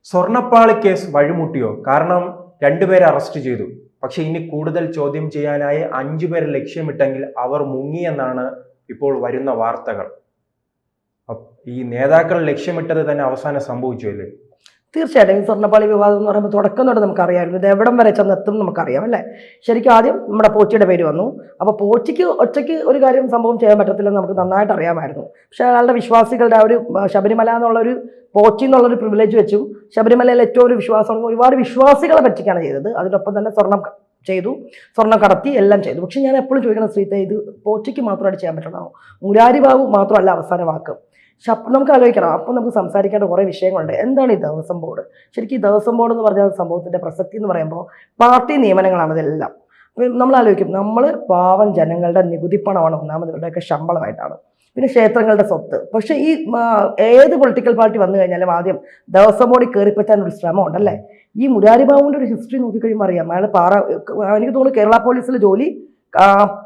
സ്വർണ്ണപ്പാളി case വഴിമുട്ടിയോ? കാരണം രണ്ടുപേരെ arrest ചെയ്തു. പക്ഷെ ഇനി കൂടുതൽ ചോദ്യം ചെയ്യാനായി 5 പേരെ ലക്ഷ്യമിട്ടെങ്കിൽ അവർ മുങ്ങിയെന്നാണ് ഇപ്പോൾ വരുന്ന വാർത്തകൾ. ഈ നേതാക്കൾ ലക്ഷ്യമിട്ടത് തന്നെ അവസാനം സംഭവിച്ചു അല്ലേ? തീർച്ചയായിട്ടും ഈ സ്വർണ്ണപ്പാളി വിവാദം എന്ന് പറയുമ്പോൾ തുടക്കം തൊട്ട് നമുക്കറിയാമായിരുന്നു ഇത് എവിടം വരെ ചെന്നെത്തും നമുക്കറിയാം അല്ലേ. ശരിക്കും ആദ്യം നമ്മുടെ പോച്ചിയുടെ പേര് വന്നു. അപ്പോൾ പോച്ചിക്ക് ഒറ്റയ്ക്ക് ഒരു കാര്യം സംഭവം ചെയ്യാൻ പറ്റത്തില്ലെന്ന് നമുക്ക് നന്നായിട്ട് അറിയാമായിരുന്നു. പക്ഷേ അയാളുടെ വിശ്വാസികളുടെ ആ ഒരു ശബരിമല എന്നുള്ളൊരു പോച്ചി എന്നുള്ളൊരു പ്രിവിലേജ് വെച്ചും ശബരിമലയിൽ ഏറ്റവും ഒരു വിശ്വാസം ഒരുപാട് വിശ്വാസികളെ പറ്റിക്കാണ് ചെയ്തത്. അതിനൊപ്പം തന്നെ സ്വർണം ചെയ്തു, സ്വർണം കടത്തി, എല്ലാം ചെയ്തു. പക്ഷെ ഞാൻ എപ്പോഴും ചോദിക്കണം ശ്രീത്തെ, ഇത് പോച്ചിക്ക് മാത്രമായിട്ട് ചെയ്യാൻ പറ്റണോ? മുരാരി ബാബു മാത്രമല്ല അവസാന വാക്ക്. നമുക്ക് ആലോചിക്കണം. അപ്പോൾ നമുക്ക് സംസാരിക്കേണ്ട കുറേ വിഷയങ്ങളുണ്ട്. എന്താണ് ഈ ദേവസ്വം ബോർഡ്? ശരിക്കും ഈ ദേവസ്വം ബോർഡ് എന്ന് പറഞ്ഞ സംഭവത്തിൻ്റെ പ്രസക്തി എന്ന് പറയുമ്പോൾ പാർട്ടി നിയമനങ്ങളാണ് ഇതെല്ലാം. അപ്പം നമ്മൾ ആലോചിക്കും, നമ്മൾ പാവം ജനങ്ങളുടെ നികുതിപ്പണമാണ് ഒന്നാമത്, ഇവരുടെയൊക്കെ ശമ്പളമായിട്ടാണ്, പിന്നെ ക്ഷേത്രങ്ങളുടെ സ്വത്ത്. പക്ഷേ ഈ ഏത് പൊളിറ്റിക്കൽ പാർട്ടി വന്നു കഴിഞ്ഞാലും ആദ്യം ദേവസ്വം ബോർഡിൽ കയറിപ്പറ്റാൻ ഒരു ശ്രമം ഉണ്ടല്ലേ. ഈ മുരാരി ബാബുവിൻ്റെ ഒരു ഹിസ്റ്ററി നോക്കിക്കഴിയുമ്പോൾ അറിയാം. അയാൾ എനിക്ക് തോന്നുന്നു കേരള പോലീസിൽ ജോലി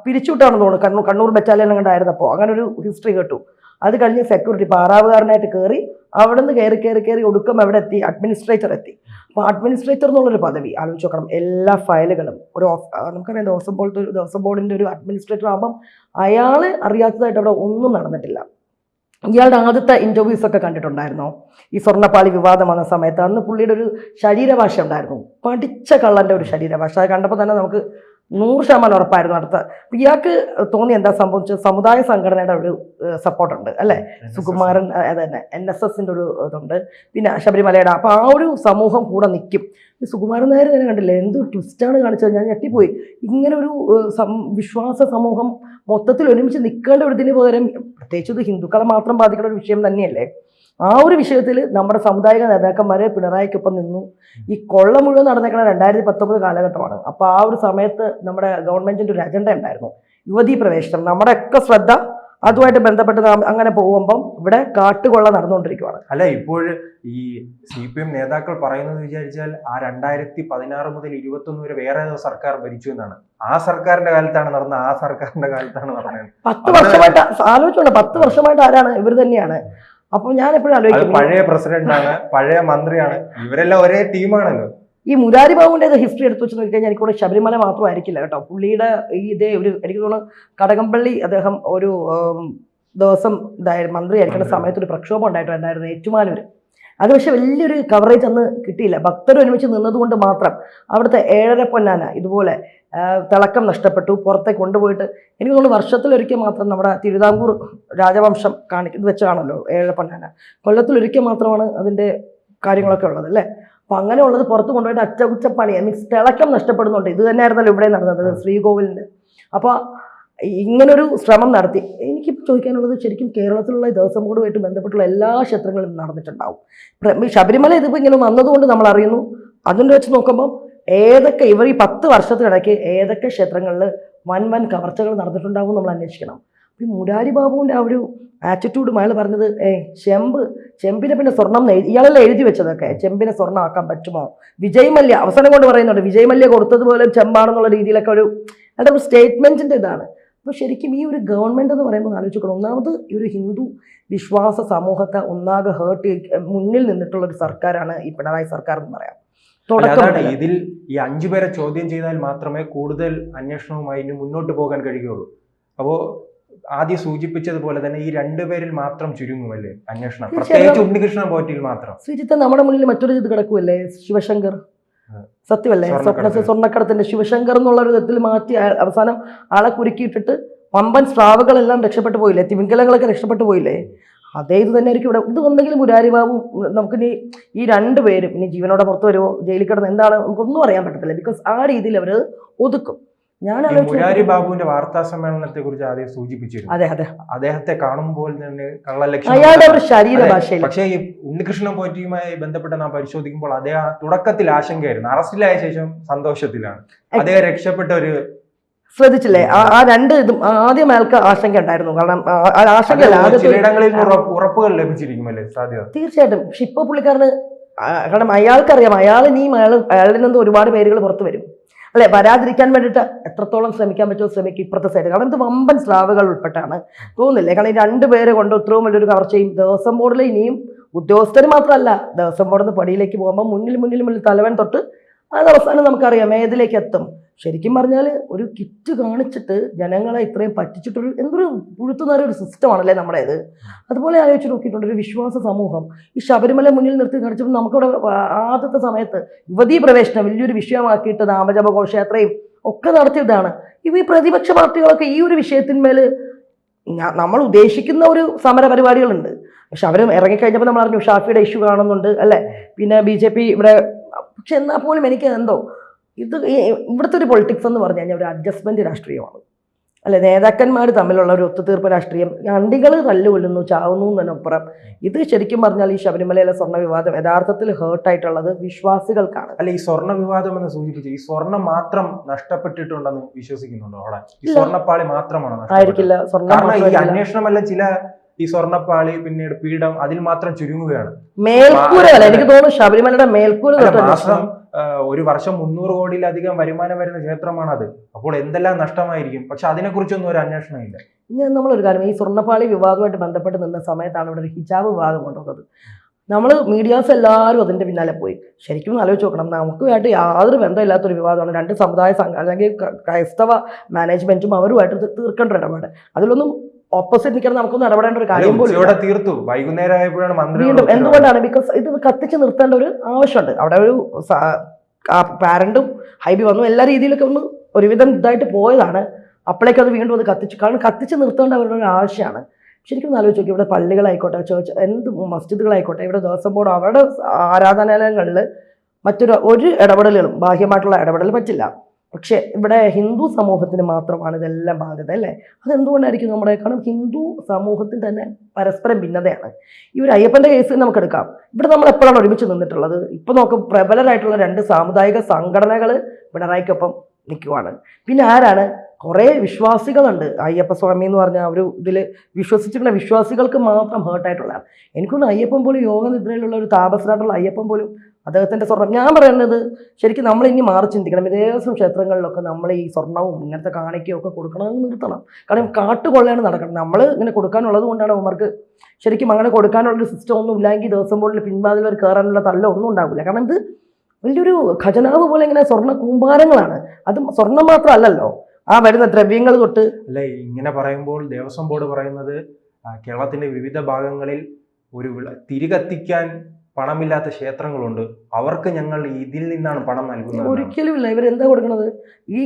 പിരിച്ചുവിട്ടാണെന്ന് തോന്നുന്നു. കണ്ണൂർ ബറ്റാലിയൻ കണ്ടായിരുന്നപ്പോൾ അങ്ങനെ ഒരു ഹിസ്റ്ററി കേട്ടു. അത് കഴിഞ്ഞ് സെക്യൂരിറ്റി പാറാവുകാരനായിട്ട് കയറി, അവിടെ നിന്ന് കയറി ഒടുക്കം എവിടെ എത്തി? അഡ്മിനിസ്ട്രേറ്റർ എത്തി. അപ്പോൾ അഡ്മിനിസ്ട്രേറ്റർ എന്നുള്ളൊരു പദവി ആലോചിച്ച് നോക്കണം. എല്ലാ ഫയലുകളും നമുക്കറിയാം, ദേവസ്വം ബോർഡിൻ്റെ ഒരു അഡ്മിനിസ്ട്രേറ്റർ ആകുമ്പം അയാൾ അറിയാത്തതായിട്ട് അവിടെ ഒന്നും നടന്നിട്ടില്ല. ഇയാളുടെ ആദ്യത്തെ ഇൻ്റർവ്യൂസ് ഒക്കെ കണ്ടിട്ടുണ്ടായിരുന്നോ? ഈ സ്വർണ്ണപ്പാളി വിവാദം വന്ന സമയത്ത് അന്ന് പുള്ളിയുടെ ഒരു ശരീരഭാഷ ഉണ്ടായിരുന്നു, പഠിച്ച കള്ളൻ്റെ ഒരു ശരീരഭാഷ. അത് കണ്ടപ്പോൾ തന്നെ നമുക്ക് 100% ഉറപ്പായിരുന്നു അടുത്ത. അപ്പം ഇയാൾക്ക് തോന്നി എന്താ സംഭവിച്ചത്? സമുദായ സംഘടനയുടെ ഒരു സപ്പോർട്ടുണ്ട് അല്ലേ, സുകുമാരൻ, അത് തന്നെ NSSൻ്റെ ഒരു ഇതുണ്ട്, പിന്നെ ശബരിമലയുടെ. അപ്പോൾ ആ ഒരു സമൂഹം കൂടെ നിൽക്കും. ഈ സുകുമാരൻ നായർ തന്നെ കണ്ടില്ലേ, എന്ത് ട്വിസ്റ്റാണ് കാണിച്ചത്. ഞാൻ ഞെട്ടിപ്പോയി. ഇങ്ങനെ ഒരു വിശ്വാസ സമൂഹം മൊത്തത്തിൽ ഒരുമിച്ച് നിൽക്കേണ്ട ഒരു ഇതിന് പകരം, പ്രത്യേകിച്ച് ഇത് ഹിന്ദുക്കളെ മാത്രം ബാധിക്കുന്ന ഒരു വിഷയം തന്നെയല്ലേ, ആ ഒരു വിഷയത്തിൽ നമ്മുടെ സാമുദായിക നേതാക്കന്മാരെ പിണറായിക്കൊപ്പം നിന്നു. ഈ കൊള്ള മുഴുവൻ നടന്നേക്കുന്ന 2019 കാലഘട്ടമാണ്. അപ്പോൾ ആ ഒരു സമയത്ത് നമ്മുടെ ഗവൺമെൻറ്റിൻ്റെ ഒരു അജണ്ട ഉണ്ടായിരുന്നു, യുവതീ പ്രവേശനം. നമ്മുടെയൊക്കെ ശ്രദ്ധ അതുമായിട്ട് ബന്ധപ്പെട്ട് അങ്ങനെ പോകുമ്പം ഇവിടെ കാട്ടുകൊള്ള നടന്നുകൊണ്ടിരിക്കുകയാണ്. അല്ല, ഇപ്പോൾ ഈ CPM നേതാക്കൾ പറയുന്നത് വിചാരിച്ചാൽ ആ 2016 മുതൽ 21 വരെ വേറെ ഏതോ സർക്കാർ ഭരിച്ചു എന്നാണ്. ആ സർക്കാരിന്റെ കാലത്താണ് നടന്നത്, ആ സർക്കാരിന്റെ കാലത്താണ് നടന്നത്. 10 വർഷമായിട്ട് ആലോചിച്ചോണ്ട്, 10 വർഷമായിട്ട് ആരാണ്? ഇവർ തന്നെയാണ്. അപ്പോൾ ഞാൻ എപ്പോഴും ആലോചിക്കും, പഴയ പ്രസിഡന്റാണ്, പഴയ മന്ത്രിയാണ്, ഇവരെല്ലാം ഒരേ ടീമാണല്ലോ. ഈ മുരാരി ബാബുവിൻ്റെ ഹിസ്റ്ററി എടുത്തു വെച്ച് നോക്കിക്കഴിഞ്ഞാൽ എനിക്കൂടെ ശബരിമല മാത്രമായിരിക്കില്ല കേട്ടോ. പുള്ളിയുടെ ഇതേ ഒരു, എനിക്ക് തോന്നുന്നു കടകംപള്ളി അദ്ദേഹം ഒരു ദിവസം മന്ത്രി ആയിരിക്കുന്ന സമയത്ത് ഒരു പ്രക്ഷോഭം ഉണ്ടായിട്ടുണ്ടായിരുന്നു ഏറ്റുമാനൂർ. അത് പക്ഷെ വലിയൊരു കവറേജ് അന്ന് കിട്ടിയില്ല. ഭക്തർ ഒരുമിച്ച് നിന്നതുകൊണ്ട് മാത്രം അവിടുത്തെ 7.5 പൊന്നാന ഇതുപോലെ തിളക്കം നഷ്ടപ്പെട്ടു, പുറത്തേക്ക് കൊണ്ടുപോയിട്ട്. എനിക്ക് തോന്നുന്നു വർഷത്തിലൊരിക്കൽ മാത്രം നമ്മുടെ തിരുവിതാംകൂർ രാജവംശം ഇത് വെച്ചാണല്ലോ 7.5 പൊന്നാന. കൊല്ലത്തിലൊരിക്കൽ മാത്രമാണ് അതിൻ്റെ കാര്യങ്ങളൊക്കെ ഉള്ളത് അല്ലേ. അപ്പം അങ്ങനെയുള്ളത് പുറത്ത് കൊണ്ടുപോയിട്ട് അറ്റകുറ്റപ്പണി, മീൻസ് തിളക്കം നഷ്ടപ്പെടുന്നുണ്ട്. ഇത് തന്നെയായിരുന്നല്ലോ ഇവിടെ നടന്നത് ശ്രീകോവിലിൻ്റെ. അപ്പോൾ ഇങ്ങനൊരു ശ്രമം നടത്തി. എനിക്ക് ചോദിക്കാനുള്ളത്, ശരിക്കും കേരളത്തിലുള്ള ദേവസ്വം ബോർഡുമായിട്ട് ബന്ധപ്പെട്ടുള്ള എല്ലാ ക്ഷേത്രങ്ങളിലും നടന്നിട്ടുണ്ടാവും. ശബരിമല ഇതിപ്പോൾ ഇങ്ങനെ വന്നതുകൊണ്ട് നമ്മൾ അറിയുന്നു. അതിൻ്റെ വെച്ച് നോക്കുമ്പം ഏതൊക്കെ ഇവർ ഈ 10 വർഷത്തിനിടയ്ക്ക് ഏതൊക്കെ ക്ഷേത്രങ്ങളിൽ വൻ കവർച്ചകൾ നടന്നിട്ടുണ്ടാവും നമ്മൾ അന്വേഷിക്കണം. ഈ മുരാരി ബാബുവിൻ്റെ ആ ഒരു ആറ്റിറ്റ്യൂഡും അയാൾ പറഞ്ഞത് ചെമ്പിനെ പിന്നെ സ്വർണം ഇയാളെല്ലാം എഴുതി വെച്ചതൊക്കെ, ചെമ്പിനെ സ്വർണ്ണം ആക്കാൻ പറ്റുമോ? വിജയ് മല്യ അവസാനം കൊണ്ട് പറയുന്നുണ്ട്, വിജയ് മല്യ കൊടുത്തതുപോലെ ചെമ്പാണെന്നുള്ള രീതിയിലൊക്കെ ഒരു അയാളുടെ ഒരു സ്റ്റേറ്റ്മെൻറ്റിൻ്റെ ഇതാണ്. അപ്പോൾ ശരിക്കും ഈ ഒരു ഗവൺമെൻറ് എന്ന് പറയുമ്പോൾ ആലോചിക്കണം, ഒന്നാമത് ഈ ഒരു ഹിന്ദു വിശ്വാസ സമൂഹത്തെ ഒന്നാകെ ഹേർട്ട് മുന്നിൽ നിന്നിട്ടുള്ള ഒരു സർക്കാരാണ് ഈ പിണറായി സർക്കാർ എന്ന് പറയാം. ഇതിൽ ഈ 5 പേരെ ചോദ്യം ചെയ്താൽ മാത്രമേ കൂടുതൽ അന്വേഷണവുമായി ഇനി മുന്നോട്ട് പോകാൻ കഴിയുള്ളൂ. അപ്പോൾ ആദ്യം സൂചിപ്പിച്ചതുപോലെ തന്നെ ഈ 2 പേരിൽ മാത്രം ചുരുങ്ങുമല്ലേ അന്വേഷണം, പ്രത്യേകിച്ച് ഉണ്ണികൃഷ്ണൻ പോറ്റിയിൽ മാത്രം. ശ്രീജിത്ത്, നമ്മുടെ മുന്നിൽ മറ്റൊരു ഇത് കിടക്കുമല്ലേ, ശിവശങ്കർ. സത്യമല്ലേ, സ്വർണ്ണക്കടത്തിന്റെ ശിവശങ്കർ എന്നുള്ള ഒരു വിധത്തിൽ മാറ്റി അവസാനം ആളെ കുരുക്കിയിട്ടിട്ട് വമ്പൻ സ്രാവുകളെല്ലാം രക്ഷപ്പെട്ടു പോയില്ലേ, തിമിംഗലങ്ങളൊക്കെ രക്ഷപ്പെട്ടു പോയില്ലേ. അതേ ഇത് തന്നെ ആയിരിക്കും ഇവിടെ. ഇത് ഒന്നെങ്കിലും മുരാരി ബാബു, നമുക്കിനി ഈ 2 പേരും ഇനി ജീവനോടെ പുറത്ത് വരുമോ, ജയിലിൽ കിടന്ന് എന്താണ് നമുക്കൊന്നും അറിയാൻ പറ്റത്തില്ല. ബിക്കോസ് ആ രീതിയിൽ അവർ ഒതുക്കും. മുരാരി ബാബുവിന്റെ വാർത്താ സമ്മേളനത്തെ കുറിച്ച് ആദ്യം സൂചിപ്പിച്ചിരുന്നു. അദ്ദേഹത്തെ കാണുമ്പോൾ തന്നെ അയാളുടെ ഒരു ശരീരഭാഷയിൽ. പക്ഷേ ഈ ഉണ്ണികൃഷ്ണൻ പോറ്റിയുമായി ബന്ധപ്പെട്ട് നാം പരിശോധിക്കുമ്പോൾ അദ്ദേഹം തുടക്കത്തിൽ ആശങ്കയായിരുന്നു, അറസ്റ്റിലായ ശേഷം സന്തോഷത്തിലാണ്. അദ്ദേഹം രക്ഷപ്പെട്ട ഒരു ശ്രദ്ധിച്ചില്ലേ? ആ 2 ഇതും ആദ്യം അയാൾക്ക് ആശങ്ക ഉണ്ടായിരുന്നു. കാരണം ചിലയിടങ്ങളിൽ ഉറപ്പുകൾ ലഭിച്ചിരിക്കുമല്ലേ സാധ്യത. തീർച്ചയായിട്ടും. പക്ഷെ ഇപ്പൊ പുള്ളിക്കാരന്, കാരണം അയാൾക്കറിയാം അയാളിൽ നിന്ന് ഒരുപാട് പേരുകൾ പുറത്തു വരും അല്ലെ, വരാതിരിക്കാൻ വേണ്ടിയിട്ട് എത്രത്തോളം ശ്രമിക്കാൻ പറ്റുമോ ശ്രമിക്കും ഇപ്പുറത്തെ സൈഡ്. കാരണം ഇത് വമ്പൻ സ്ലാവുകൾ ഉൾപ്പെട്ടാണ് തോന്നുന്നില്ലേ. കാരണം ഈ 2 പേരെ കൊണ്ട് ഇത്രയും വലിയൊരു കവർച്ചയും ദേവസ്വം ബോർഡിൽ ഇനിയും ഉദ്യോഗസ്ഥർ മാത്രമല്ല, ദിവസം ബോർഡിന്ന് പടിയിലേക്ക് പോകുമ്പോൾ മുന്നിൽ തലവൻ തൊട്ട് അത് അവസാനം നമുക്കറിയാം ഏതിലേക്ക് എത്തും. ശരിക്കും പറഞ്ഞാൽ ഒരു കിറ്റ് കാണിച്ചിട്ട് ജനങ്ങളെ ഇത്രയും പറ്റിച്ചിട്ടൊരു എന്തൊരു പുഴുത്തുന്നേര ഒരു സിസ്റ്റമാണല്ലേ നമ്മുടേത്. അതുപോലെ ആലോചിച്ച് നോക്കിയിട്ടുണ്ട് ഒരു വിശ്വാസ സമൂഹം ഈ ശബരിമല മുന്നിൽ നിർത്തി കാണിച്ചപ്പോൾ നമുക്കിവിടെ ആദ്യത്തെ സമയത്ത് യുവതീ പ്രവേശനം വലിയൊരു വിഷയമാക്കിയിട്ട് നാമജപ ഘോഷയാത്രയും ഒക്കെ നടത്തിയതാണ്. ഈ പ്രതിപക്ഷ പാർട്ടികളൊക്കെ ഈ ഒരു വിഷയത്തിന്മേൽ നമ്മൾ ഉദ്ദേശിക്കുന്ന ഒരു സമര പരിപാടികളുണ്ട്. പക്ഷെ അവർ ഇറങ്ങിക്കഴിഞ്ഞപ്പോൾ നമ്മൾ അറിഞ്ഞു ഷാഫിയുടെ ഇഷ്യൂ കാണുന്നുണ്ട് അല്ലേ, പിന്നെ BJP ഇവിടെ. പക്ഷെ എന്നാൽ പോലും എനിക്ക് എന്തോ ഇത് ഇവിടുത്തെ ഒരു പൊളിറ്റിക്സ് എന്ന് പറഞ്ഞു കഴിഞ്ഞാൽ ഒരു അഡ്ജസ്റ്റ്മെന്റ് രാഷ്ട്രീയമാണ് അല്ലെ. നേതാക്കന്മാർ തമ്മിലുള്ള ഒരു ഒത്തുതീർപ്പ് രാഷ്ട്രീയം, അണ്ടികൾ തല്ലുകൊല്ലുന്നു ചാവുന്നു എന്നതിനപ്പുറം ഇത് ശരിക്കും പറഞ്ഞാൽ ഈ ശബരിമലയിലെ സ്വർണ്ണ വിവാദം യഥാർത്ഥത്തിൽ ഹേർട്ടായിട്ടുള്ളത് വിശ്വാസികൾക്കാണ്. അല്ല, ഈ സ്വർണ്ണ വിവാദം എന്ന് സൂചിപ്പിച്ചു, ഈ സ്വർണ്ണം മാത്രം നഷ്ടപ്പെട്ടിട്ടുണ്ടെന്ന് വിശ്വസിക്കുന്നുണ്ടോ അവിടെ? ഈ സ്വർണ്ണപ്പാളി മാത്രമാണോ? ആയിരിക്കില്ല, കാരണം ഈ അന്വേഷണമല്ല ചില ഈ സ്വർണ്ണപ്പാളി പിന്നീട് പീഠം അതിൽ മാത്രം ചുരുങ്ങുകയാണ്. മേൽക്കൂര എനിക്ക് തോന്നുന്നു ശബരിമലയുടെ മേൽക്കൂര മാസം ഒരു വർഷം 300 കോടിയിലധികം വരുമാനം വരുന്ന ക്ഷേത്രമാണ് അത്. അപ്പോൾ എന്തെല്ലാം നഷ്ടമായിരിക്കും. പക്ഷെ അതിനെക്കുറിച്ചൊന്നും ഒരു അന്വേഷണം ഇല്ല. ഞാൻ നമ്മളൊരു കാര്യം, ഈ സ്വർണ്ണപ്പാളി വിവാദമായിട്ട് ബന്ധപ്പെട്ട് നിന്ന സമയത്താണ് ഇവിടെ ഒരു ഹിജാബ് വിവാദം കൊണ്ടുവന്നത്. നമ്മൾ മീഡിയാസ് എല്ലാവരും അതിൻ്റെ പിന്നാലെ പോയി. ശരിക്കും ആലോചിച്ച് നോക്കണം, നമുക്കുമായിട്ട് യാതൊരു ബന്ധമില്ലാത്തൊരു വിവാദമാണ്. രണ്ട് സമുദായ അല്ലെങ്കിൽ ക്രൈസ്തവ മാനേജ്മെന്റും അവരുമായിട്ട് തീർക്കേണ്ട ഒരു ഇടപാട്. അതിലൊന്നും ഓപ്പോസിറ്റ് നിൽക്കണം, നമുക്കൊന്നും ഇടപെടേണ്ട ഒരു കാര്യം പോലും തീർത്തു. വൈകുന്നേരം ആയപ്പോഴാണ് മന്ത്രി വീണ്ടും. എന്തുകൊണ്ടാണ്? ബിക്കോസ് ഇത് കത്തിച്ച് നിർത്തേണ്ട ഒരു ആവശ്യമുണ്ട്. അവിടെ ഒരു പാരന്റും ഹൈബി വന്നു, എല്ലാ രീതിയിലൊക്കെ ഒന്ന് ഒരുവിധം ഇതായിട്ട് പോയതാണ്. അപ്പോഴേക്കും അത് വീണ്ടും അത് കത്തിച്ചു. കാരണം കത്തിച്ച് നിർത്തേണ്ട അവരുടെ ഒരു ആവശ്യമാണ്. ശരിക്കും ആലോചിച്ച് നോക്കി, ഇവിടെ പള്ളികളായിക്കോട്ടെ, ചേർച്ച്, എന്ത് മസ്ജിദുകളായിക്കോട്ടെ, ഇവിടെ ദേവസ്വം ബോർഡ് അവരുടെ ആരാധനാലയങ്ങളിൽ ഒരു ഇടപെടലുകളും ബാഹ്യമായിട്ടുള്ള ഇടപെടൽ പറ്റില്ല. പക്ഷേ ഇവിടെ ഹിന്ദു സമൂഹത്തിന് മാത്രമാണ് ഇതെല്ലാം ബാധ്യത അല്ലേ. അതെന്തുകൊണ്ടായിരിക്കും നമ്മുടെ? കാരണം ഹിന്ദു സമൂഹത്തിൽ തന്നെ പരസ്പരം ഭിന്നതയാണ്. ഈ ഒരു അയ്യപ്പൻ്റെ കേസ് നമുക്കെടുക്കാം. ഇവിടെ നമ്മൾ എപ്പോഴാണ് ഒരുമിച്ച് നിന്നിട്ടുള്ളത്? ഇപ്പം നോക്കും, പ്രബലരായിട്ടുള്ള 2 സാമുദായിക സംഘടനകൾ പിണറായിക്കൊപ്പം നിൽക്കുവാണ്. പിന്നെ ആരാണ്? കുറേ വിശ്വാസികളുണ്ട്. അയ്യപ്പസ്വാമി എന്ന് പറഞ്ഞാൽ ഒരു ഇതിൽ വിശ്വസിച്ചിട്ടുള്ള വിശ്വാസികൾക്ക് മാത്രം ഹേർട്ടായിട്ടുള്ളതാണ്. എനിക്കൊന്ന് അയ്യപ്പൻ പോലും യോഗനിദ്രയിലുള്ള ഒരു താപസനായിട്ടുള്ള അയ്യപ്പൻ പോലും അദ്ദേഹത്തിൻ്റെ സ്വർണ്ണം. ഞാൻ പറയുന്നത് ശരിക്കും നമ്മൾ ഇനി മാറി ചിന്തിക്കണം. ദേവസ്വം ക്ഷേത്രങ്ങളിലൊക്കെ നമ്മൾ ഈ സ്വർണ്ണവും ഇങ്ങനത്തെ കാണിക്കയും ഒക്കെ കൊടുക്കണമെന്ന് നിർത്തണം. കാരണം കാട്ടുകൊള്ളയാണ് നടക്കണം. നമ്മൾ ഇങ്ങനെ കൊടുക്കാനുള്ളത് കൊണ്ടാണ് അവർക്ക് ശരിക്കും അങ്ങനെ കൊടുക്കാനുള്ളൊരു സിസ്റ്റം ഒന്നും ഇല്ലെങ്കിൽ ദേവസ്വം ബോർഡിൽ പിൻവാതിൽ ഒരു കയറാനുള്ള തല്ലോ ഒന്നും ഉണ്ടാവില്ല. കാരണം ഇത് വലിയൊരു ഖജനാവ് പോലെ ഇങ്ങനെ സ്വർണ്ണ കൂമ്പാരങ്ങളാണ്. അത് സ്വർണ്ണം മാത്രമല്ലല്ലോ, ആ വരുന്ന ദ്രവ്യങ്ങൾ തൊട്ട്. അല്ല, ഇങ്ങനെ പറയുമ്പോൾ ദേവസ്വം ബോർഡ് പറയുന്നത് കേരളത്തിന്റെ വിവിധ ഭാഗങ്ങളിൽ ഒരു തിരികത്തിക്കാൻ പണമില്ലാത്ത ക്ഷേത്രങ്ങളുണ്ട്, അവർക്ക് ഞങ്ങൾ ഇതിൽ നിന്നാണ് പണം നൽകുന്നത്. ഒരിക്കലും ഇല്ല. ഇവരെന്താ കൊടുക്കുന്നത്? ഈ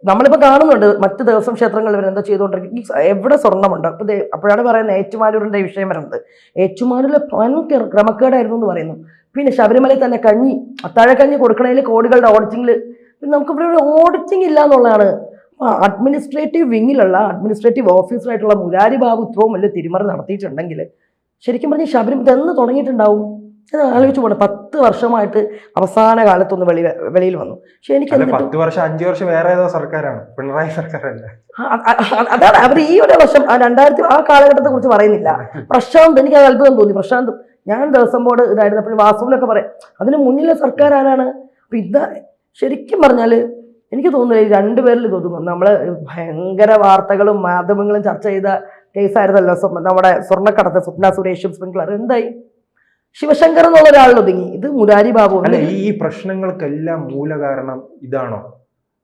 നമ്മളിപ്പോൾ കാണുന്നുണ്ട് മറ്റ് ദേവസ്വം ക്ഷേത്രങ്ങളിൽ ഇവരെന്താ ചെയ്തുകൊണ്ടിരിക്കും. എവിടെ സ്വർണ്ണമുണ്ട് അപ്പോഴാണ് പറയുന്നത് ഏറ്റുമാനൂരിൻ്റെ വിഷയം വരുന്നത്. ഏറ്റുമാനൂരിലെ ഭയങ്കര ക്രമക്കേടായിരുന്നു എന്ന് പറയുന്നു. പിന്നെ ശബരിമലയിൽ തന്നെ അത്താഴക്കഞ്ഞി കൊടുക്കണതിൽ കോടികളുടെ ഓഡിറ്റിങ്ങിൽ നമുക്കിവിടെ ഒരു ഓഡിറ്റിംഗ് ഇല്ല എന്നുള്ളതാണ്. അഡ്മിനിസ്ട്രേറ്റീവ് വിങ്ങിലുള്ള അഡ്മിനിസ്ട്രേറ്റീവ് ഓഫീസറായിട്ടുള്ള മുരാരി ബാബു ഇത്രയും വലിയ തിരിമറി നടത്തിയിട്ടുണ്ടെങ്കിൽ ശരിക്കും പറഞ്ഞാൽ ശബരിമല എന്ന് തുടങ്ങിയിട്ടുണ്ടാവും. ആലോചിച്ച് പോകണം. 10 വർഷമായിട്ട് അവസാന കാലത്തൊന്ന് വെളിയിൽ വന്നു. പക്ഷെ എനിക്ക് 10 വർഷം 5 വർഷം വേറെ ഏതോ സർക്കാരാണ്, പിണറായി സർക്കാരല്ല. അതാണ് അവർ ഈ ഒരു വർഷം 2000 ആ കാലഘട്ടത്തെ കുറിച്ച് പറയുന്നില്ല. പ്രശാന്ത്, എനിക്ക് അത് അത്ഭുതം തോന്നി. പ്രശാന്ത്, ഞാൻ ദേവസ്വം ബോർഡ് ഇതായിരുന്നപ്പോൾ വാസുവിനൊക്കെ പറയാം അതിന് മുന്നിലെ സർക്കാർ ആരാണ്? അപ്പൊ ഇത് ശരിക്കും പറഞ്ഞാൽ എനിക്ക് തോന്നുന്നില്ല ഈ 2 പേരിൽ തോന്നുന്നു. നമ്മൾ ഭയങ്കര വാർത്തകളും മാധ്യമങ്ങളും ചർച്ച ചെയ്ത കേസായിരുന്നല്ലോ നമ്മുടെ സ്വർണ്ണക്കടത്ത് സ്വപ്ന സുരേഷും സ്പ്രിംഗ്ലർ. എന്തായി? ശിവശങ്കർ എന്നുള്ള ഒരാളിൽ ഒതുങ്ങി. ഇത് മുരാരി ബാബു. അല്ല, ഈ പ്രശ്നങ്ങൾക്കെല്ലാം മൂലകാരണം ഇതാണോ?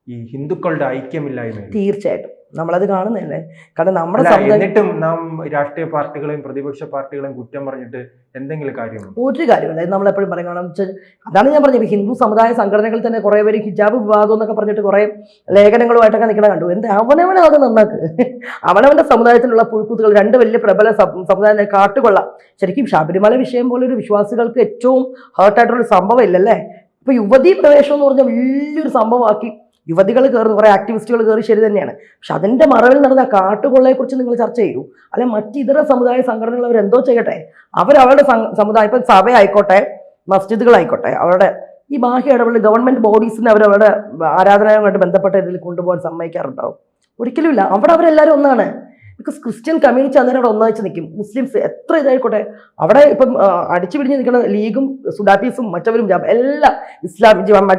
ഈ ഹിന്ദുക്കളുടെ ഐക്യമില്ലായ്മ? തീർച്ചയായിട്ടും നമ്മളത് കാണുന്നില്ലേ. കാരണം നമ്മുടെ എന്നിട്ടും നാം രാഷ്ട്രീയ പാർട്ടികളെയും പ്രതിപക്ഷ പാർട്ടികളെയും കുറ്റം പറഞ്ഞിട്ട് എന്തെങ്കിലും കാര്യമുണ്ടോ? ഒരു കാര്യമില്ല. ഇത് നമ്മളെപ്പോഴും പറയും. കാരണം അതാണ് ഞാൻ പറഞ്ഞത്, ഹിന്ദു സമുദായ സംഘടനകൾ തന്നെ കുറേ പേര് ഹിജാബ് വിവാദം എന്നൊക്കെ പറഞ്ഞിട്ട് കുറേ ലേഖനങ്ങളുമായിട്ടൊക്കെ നിൽക്കണ കണ്ടു. അവനവനെ അത് നന്നാക്ക്. അവനവന്റെ സമുദായത്തിലുള്ള പുഴുക്കുത്തുകൾ 2 വലിയ പ്രബല സമുദായം കാട്ടുകൊള്ള. ശരിക്കും ശബരിമല വിഷയം പോലെ ഒരു വിശ്വാസികൾക്ക് ഏറ്റവും ഹേർട്ടായിട്ടുള്ളൊരു സംഭവം ഇല്ലല്ലേ. ഇപ്പൊ യുവതീ പ്രവേശനം എന്ന് പറഞ്ഞാൽ വലിയൊരു സംഭവമാക്കി യുവതികൾ കയറി, കുറേ ആക്ടിവിസ്റ്റുകൾ കയറി, ശരി തന്നെയാണ്. പക്ഷെ അതിൻ്റെ മറവിൽ നടന്ന കാട്ടുകൊള്ളയെക്കുറിച്ച് നിങ്ങൾ ചർച്ച ചെയ്യൂ. അല്ലെ മറ്റിതര സമുദായ സംഘടനകൾ അവരെന്തോ ചെയ്യട്ടെ, അവരവരുടെ സമുദായം, ഇപ്പം സഭയായിക്കോട്ടെ മസ്ജിദുകളായിക്കോട്ടെ, അവരുടെ ഈ ബാഹ്യ ഇടപെടൽ ഗവൺമെൻറ് ബോഡീസിനെ അവരവരുടെ ആരാധനയുമായിട്ട് ബന്ധപ്പെട്ട ഇതിൽ കൊണ്ടുപോകാൻ സമ്മതിക്കാറുണ്ടാവും? ഒരിക്കലും ഇല്ല. അവിടെ അവരെല്ലാവരും ഒന്നാണ്. ബിക്കോസ് ക്രിസ്ത്യൻ കമ്മ്യൂണിറ്റി അന്നേരം അവിടെ ഒന്നാഴ്ച നിൽക്കും. മുസ്ലിംസ് എത്ര ഇതായിക്കോട്ടെ, അവിടെ ഇപ്പം അടിച്ചു പിടിഞ്ഞ് നിൽക്കുന്ന ലീഗും സുഡാപ്പീസും മറ്റവരും എല്ലാം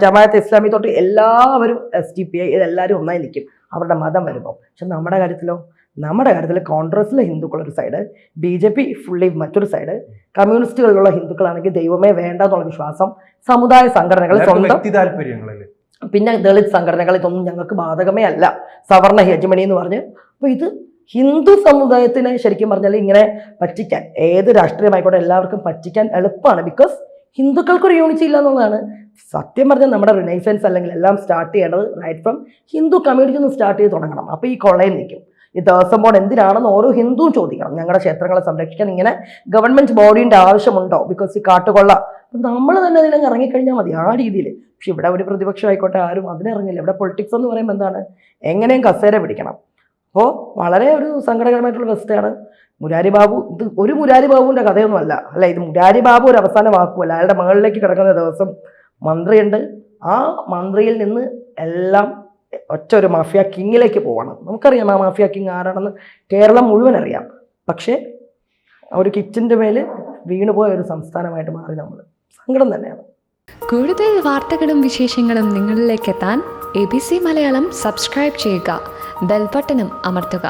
ജമാഅത്തെ ഇസ്ലാമി തൊട്ട് എല്ലാവരും SDPI ഇതെല്ലാവരും ഒന്നായി നിൽക്കും അവരുടെ മതം വരുമ്പോൾ. പക്ഷെ നമ്മുടെ കാര്യത്തിലോ നമ്മുടെ കാര്യത്തിൽ കോൺഗ്രസിലെ ഹിന്ദുക്കൾ ഒരു സൈഡ്, BJP ഫുള്ളി മറ്റൊരു സൈഡ്, കമ്മ്യൂണിസ്റ്റുകളിലുള്ള ഹിന്ദുക്കളാണെങ്കിൽ ദൈവമേ വേണ്ട എന്നുള്ള വിശ്വാസം, സമുദായ സംഘടനകൾ സ്വന്തം, വ്യക്തി താല്പര്യങ്ങളല്ലേ, പിന്നെ ദളിത് സംഘടനകൾ, ഇതൊന്നും ഞങ്ങൾക്ക് ബാധകമേ അല്ല, സവർണ ഹെജമണി എന്ന് പറഞ്ഞ്. അപ്പോൾ ഇത് ഹിന്ദു സമുദായത്തിനെ ശരിക്കും പറഞ്ഞാൽ ഇങ്ങനെ പറ്റിക്കാൻ, ഏത് രാഷ്ട്രീയമായിക്കോട്ടെ എല്ലാവർക്കും പറ്റിക്കാൻ എളുപ്പമാണ്. ബിക്കോസ് ഹിന്ദുക്കൾക്കൊരു യൂണിറ്റി ഇല്ല എന്നുള്ളതാണ് സത്യം പറഞ്ഞാൽ. നമ്മുടെ റിനൈസൻസ് അല്ലെങ്കിൽ എല്ലാം സ്റ്റാർട്ട് ചെയ്യേണ്ടത് റൈറ്റ് ഫ്രം ഹിന്ദു കമ്മ്യൂണിറ്റി നിന്ന് സ്റ്റാർട്ട് ചെയ്ത് തുടങ്ങണം. അപ്പോൾ ഈ കൊള്ളയിൽ നിൽക്കും. ഈ ദേവസ്വം ബോർഡ് എന്തിനാണെന്ന് ഓരോ ഹിന്ദുവും ചോദിക്കണം. ഞങ്ങളുടെ ക്ഷേത്രങ്ങളെ സംരക്ഷിക്കാൻ ഇങ്ങനെ ഗവൺമെന്റ് ബോഡീൻ്റെ ആവശ്യമുണ്ടോ? ബിക്കോസ് ഈ കാട്ടുകൊള്ള നമ്മൾ തന്നെ അതിലങ്ങ് ഇറങ്ങിക്കഴിഞ്ഞാൽ മതി ആ രീതിയിൽ. പക്ഷെ ഇവിടെ ഒരു പ്രതിപക്ഷം ആയിക്കോട്ടെ ആരും അതിനിറങ്ങില്ല. ഇവിടെ പൊളിറ്റിക്സ് എന്ന് പറയുമ്പോൾ എന്താണ്, എങ്ങനെയും കസേര പിടിക്കണം. അപ്പോൾ വളരെ ഒരു സങ്കടകരമായിട്ടുള്ള അവസ്ഥയാണ്. മുരാരി ബാബു, ഇത് ഒരു മുരാരി ബാബുവിൻ്റെ കഥയൊന്നുമല്ല, അല്ല, ഇത് മുരാരി ബാബു ഒരു അവസാന വാക്കുമല്ല. അയാളുടെ മകളിലേക്ക് കിടക്കുന്ന ദിവസം മന്ത്രിയുണ്ട്. ആ മന്ത്രിയിൽ നിന്ന് എല്ലാം ഒറ്റ ഒരു മാഫിയ കിങ്ങിലേക്ക് പോകണം. നമുക്കറിയാം ആ മാഫിയ കിങ് ആരാണെന്ന്, കേരളം മുഴുവൻ അറിയാം. പക്ഷേ ഒരു കിച്ചൻ്റെ മേൽ വീണുപോയ ഒരു സംസ്ഥാനമായിട്ട് മാറി നമ്മൾ. സങ്കടം തന്നെയാണ്. കൂടുതൽ വാർത്തകളും വിശേഷങ്ങളും നിങ്ങളിലേക്ക് എത്താൻ ABC മലയാളം സബ്സ്ക്രൈബ് ചെയ്യുക, ബെൽബട്ടനും അമർത്തുക.